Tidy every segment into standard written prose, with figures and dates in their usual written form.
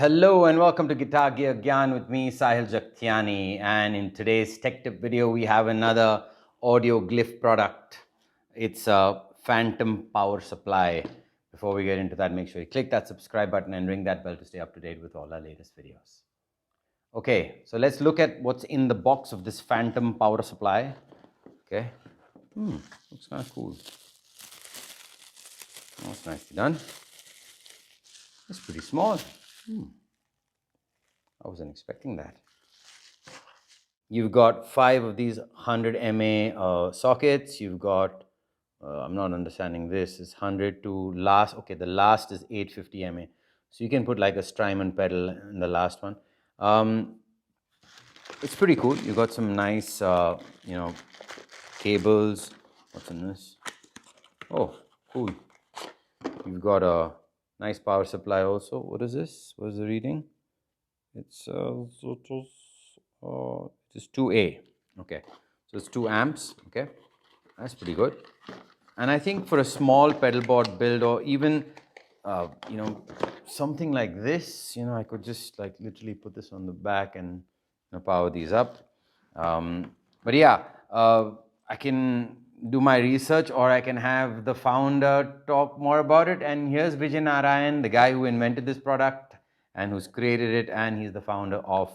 Hello and welcome to Gear Gyan with me, Sahil Jakhtiani. And in today's tech tip video, we have another Audioglyph product. It's a phantom power supply. Before we get into that, make sure you click that subscribe button and ring that bell to stay up to date with all our latest videos. Okay, so let's look at what's in the box of this phantom power supply. Okay, looks kind of cool. That's nicely done. It's pretty small. I wasn't expecting that. You've got 5 of these 100 mA sockets. You've got, I'm not understanding this, is 100 to last. Okay, the last is 850 mA. So you can put like a Strymon pedal in the last one. It's pretty cool. You've got some nice, cables. What's in this? Oh, cool. You've got a nice power supply also. What is this? What is the reading? It's it's 2A. Okay, so it's 2 amps. Okay, that's pretty good. And I think for a small pedal board build, or even something like this, I could just like literally put this on the back and power these up. But yeah, I can do my research, or I can have the founder talk more about it. And here's Vijay Narayan, the guy who invented this product and who's created it, and he's the founder of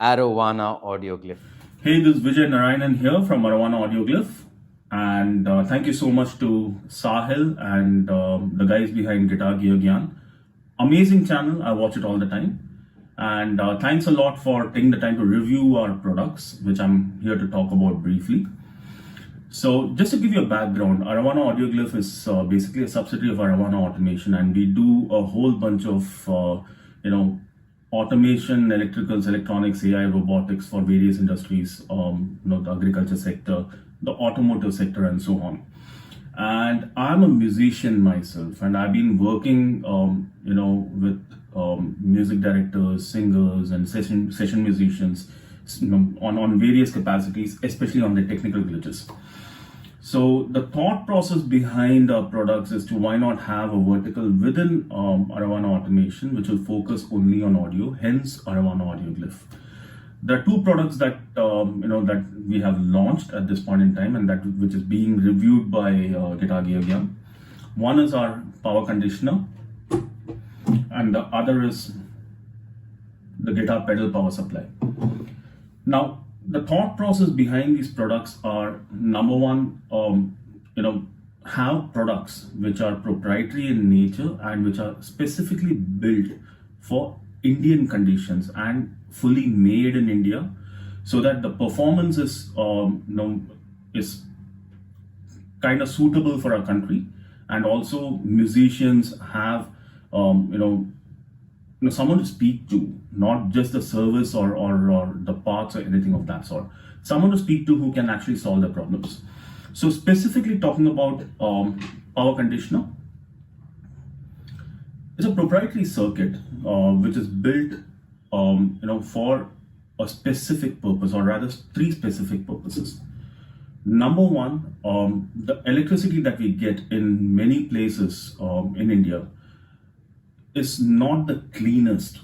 Arowana Audioglyph. Hey, this is Vijay Narayanan here from Arowana Audioglyph, and thank you so much to Sahil and the guys behind Gear Gyan. Amazing channel, I watch it all the time. And thanks a lot for taking the time to review our products, which I'm here to talk about briefly. So just to give you a background, Arowana Audioglyph is basically a subsidiary of Arowana Automation, and we do a whole bunch of automation, electricals, electronics, AI, robotics for various industries, the agriculture sector, the automotive sector, and so on. And I'm a musician myself, and I've been working, with music directors, singers, and session musicians, on various capacities, especially on the technical glitches. So the thought process behind our products is to why not have a vertical within Arowana Automation, which will focus only on audio, hence Arowana Audioglyph. There are 2 products that that we have launched at this point in time, and which is being reviewed by Gear Gyan. One is our power conditioner, and the other is the guitar pedal power supply. Now, the thought process behind these products are, number one, have products which are proprietary in nature and which are specifically built for Indian conditions and fully made in India, so that the performance is kind of suitable for our country, and also musicians have someone to speak to, not just the service or the parts or anything of that sort. Someone to speak to who can actually solve their problems. So specifically talking about power conditioner, it's a proprietary circuit which is built for a specific purpose, or rather 3 specific purposes. Number one, the electricity that we get in many places in India is not the cleanest,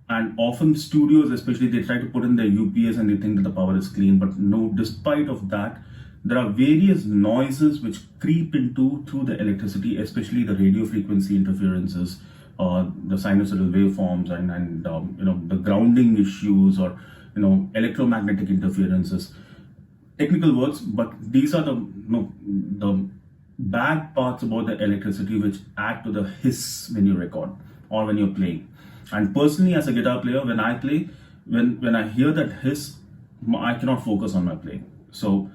and often studios especially, they try to put in their UPS and they think that the power is clean, but no, despite of that, there are various noises which creep into through the electricity, especially the radio frequency interferences, the sinusoidal waveforms, and the grounding issues, or electromagnetic interferences. Technical words, but these are the bad parts about the electricity which add to the hiss when you record or when you're playing. And personally, as a guitar player, when I play, when I hear that hiss, I cannot focus on my playing. So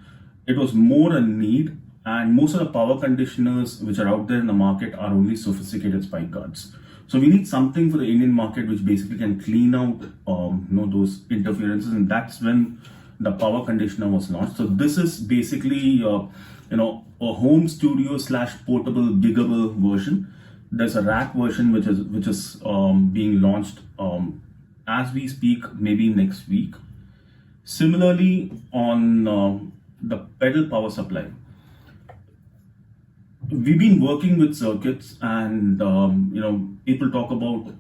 it was more a need, and most of the power conditioners which are out there in the market are only sophisticated spike guards. So we need something for the Indian market which basically can clean out those interferences, and that's when the power conditioner was launched. So this is basically a home studio / portable giggable version. There's a rack version which is being launched as we speak, maybe next week. Similarly, on the pedal power supply, we've been working with circuits, and people talk about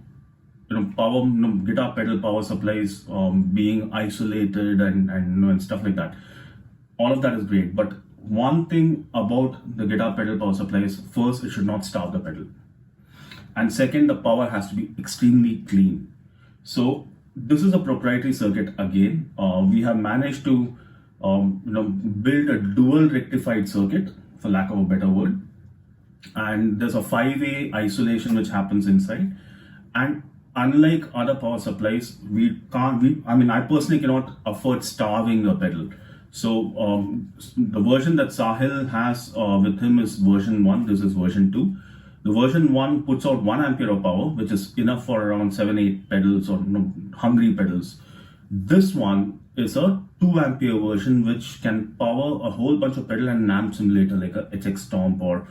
power, guitar pedal power supplies being isolated and stuff like that. All of that is great, but one thing about the guitar pedal power supply is, first, it should not starve the pedal, and second, the power has to be extremely clean. So this is a proprietary circuit again. We have managed to build a dual rectified circuit, for lack of a better word, and there's a 5-way isolation which happens inside. And unlike other power supplies, I personally cannot afford starving a pedal. So the version that Sahil has with him is version 1. This is version 2. The version 1 puts out 1 ampere of power, which is enough for around 7-8 pedals or hungry pedals. This one is a 2 ampere version which can power a whole bunch of pedal and amp simulator like a HX Stomp or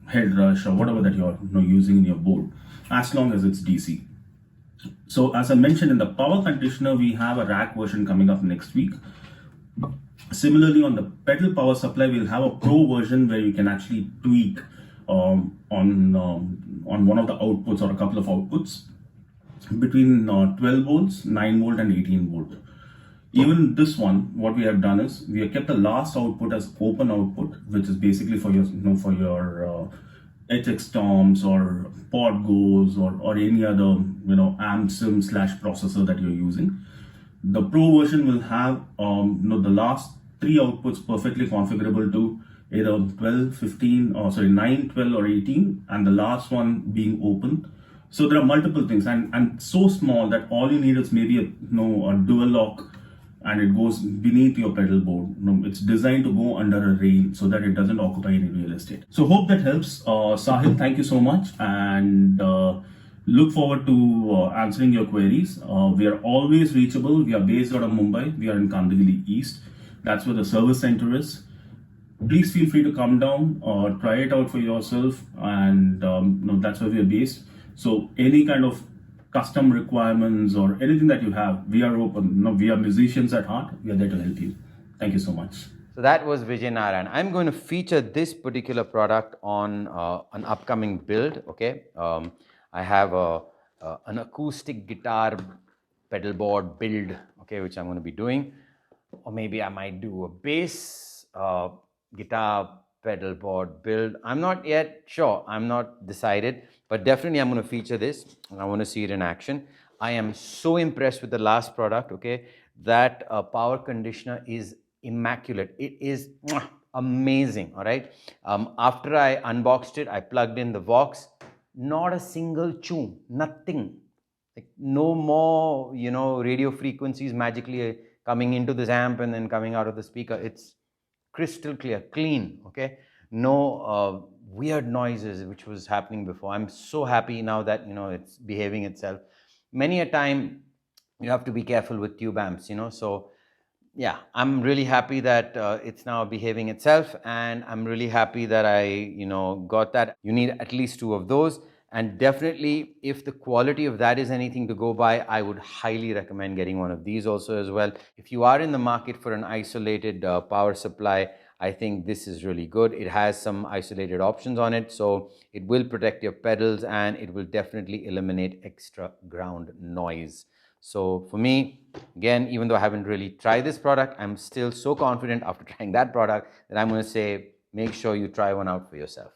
Head Rush or whatever that you're using in your board, as long as it's DC. So as I mentioned, in the power conditioner, we have a rack version coming up next week. Similarly, on the pedal power supply, we'll have a pro version where you can actually tweak on one of the outputs or a couple of outputs between 12 volts, 9 volt and 18 volt. Even this one, what we have done is we have kept the last output as open output, which is basically for your HX Stomps or Pod Goes or any other amp sim / processor that you're using. The pro version will have the last 3 outputs perfectly configurable to either 12, 15, 9, 12 or 18, and the last one being open. So there are multiple things, and so small that all you need is maybe a dual lock, and it goes beneath your pedal board. It's designed to go under a rail so that it doesn't occupy any real estate. So hope that helps. Sahil, thank you so much, and look forward to answering your queries. We are always reachable. We are based out of Mumbai. We are in Kandivali East. That's where the service center is. Please feel free to come down or try it out for yourself, and that's where we are based. So any kind of custom requirements or anything that you have, we are open. We are musicians at heart. We are there to help you. Thank you so much. So that was Vijay Narayan. I'm going to feature this particular product on an upcoming build. Okay, I have an acoustic guitar pedal board build. Okay, which I'm going to be doing, or maybe I might do a bass guitar pedal board build. I'm not yet sure. I'm not decided. But definitely I'm going to feature this and I want to see it in action. I am so impressed with the last product, okay? That power conditioner is immaculate. It is amazing, all right? After I unboxed it, I plugged in the Vox. Not a single tune, nothing. Like no more, radio frequencies magically coming into this amp and then coming out of the speaker. It's crystal clear, clean, okay? No weird noises which was happening before. I'm so happy now that it's behaving itself. Many a time you have to be careful with tube amps, so yeah, I'm really happy that it's now behaving itself, and I'm really happy that I got that. You need at least 2 of those, and definitely if the quality of that is anything to go by, I would highly recommend getting one of these also as well. If you are in the market for an isolated power supply, I think this is really good. It has some isolated options on it, so it will protect your pedals and it will definitely eliminate extra ground noise. So for me, again, even though I haven't really tried this product, I'm still so confident after trying that product that I'm going to say, make sure you try one out for yourself.